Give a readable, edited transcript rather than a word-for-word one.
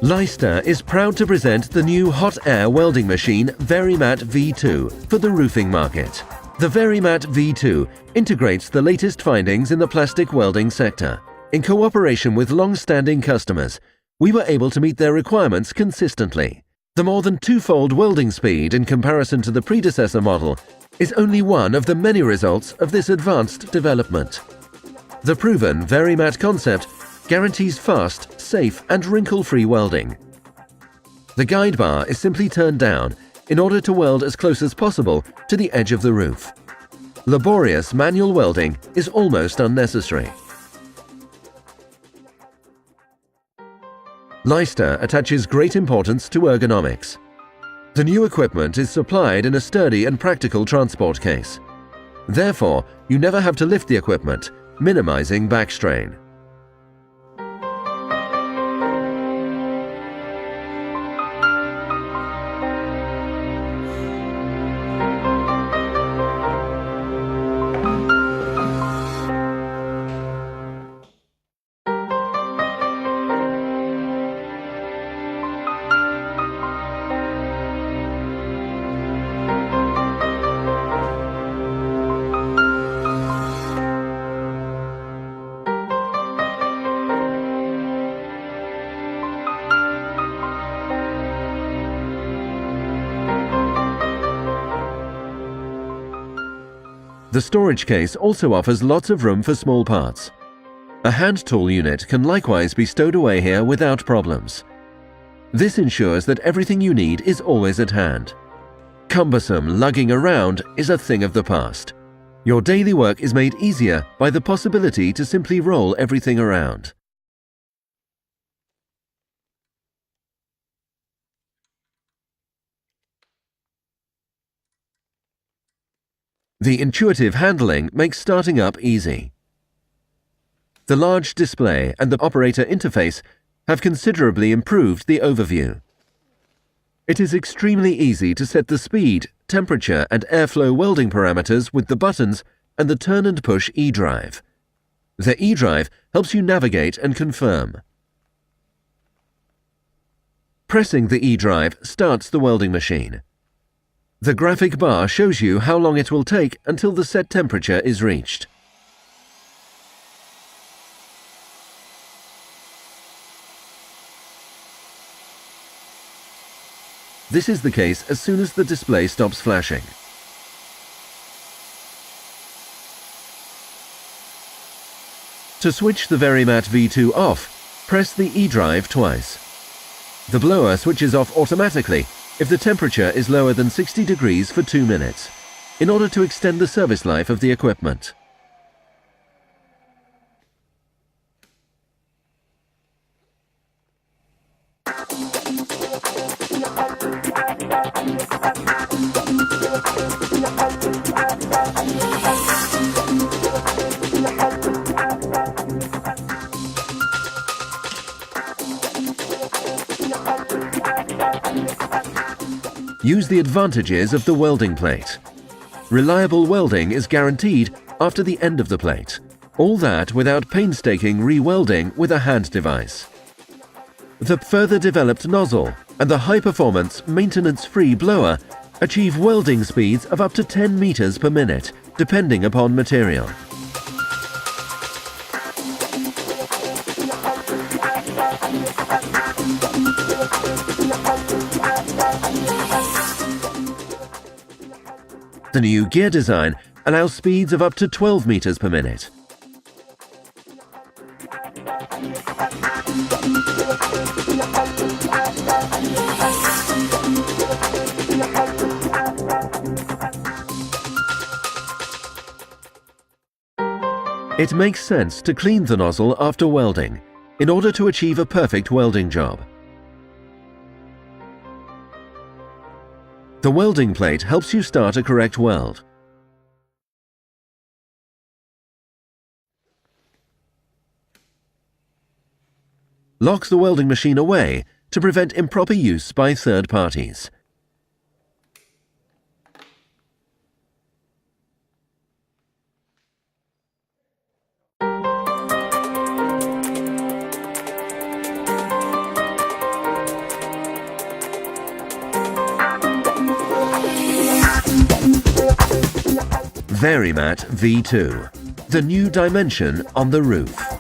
Leister is proud to present the new hot air welding machine VARIMAT V2 for the roofing market. The VARIMAT V2 integrates the latest findings in the plastic welding sector. In cooperation with long-standing customers, we were able to meet their requirements consistently. The more than twofold welding speed in comparison to the predecessor model is only one of the many results of this advanced development. The proven VARIMAT concept guarantees fast, safe and wrinkle-free welding. The guide bar is simply turned down in order to weld as close as possible to the edge of the roof. Laborious manual welding is almost unnecessary. Leister attaches great importance to ergonomics. The new equipment is supplied in a sturdy and practical transport case. Therefore, you never have to lift the equipment, minimizing back strain. The storage case also offers lots of room for small parts. A hand tool unit can likewise be stowed away here without problems. This ensures that everything you need is always at hand. Cumbersome lugging around is a thing of the past. Your daily work is made easier by the possibility to simply roll everything around. The intuitive handling makes starting up easy. The large display and the operator interface have considerably improved the overview. It is extremely easy to set the speed, temperature and airflow welding parameters with the buttons and the turn and push E-drive. The E-drive helps you navigate and confirm. Pressing the E-drive starts the welding machine. The graphic bar shows you how long it will take until the set temperature is reached. This is the case as soon as the display stops flashing. To switch the VARIMAT V2 off, press the E-drive twice. The blower switches off automatically if the temperature is lower than 60 degrees for 2 minutes, in order to extend the service life of the equipment. Use the advantages of the welding plate. Reliable welding is guaranteed after the end of the plate. All that without painstaking re-welding with a hand device. The further developed nozzle and the high-performance, maintenance-free blower achieve welding speeds of up to 10 meters per minute, depending upon material. The new gear design allows speeds of up to 12 meters per minute. It makes sense to clean the nozzle after welding in order to achieve a perfect welding job. The welding plate helps you start a correct weld. Lock the welding machine away to prevent improper use by third parties. Verymat V2, the new dimension on the roof.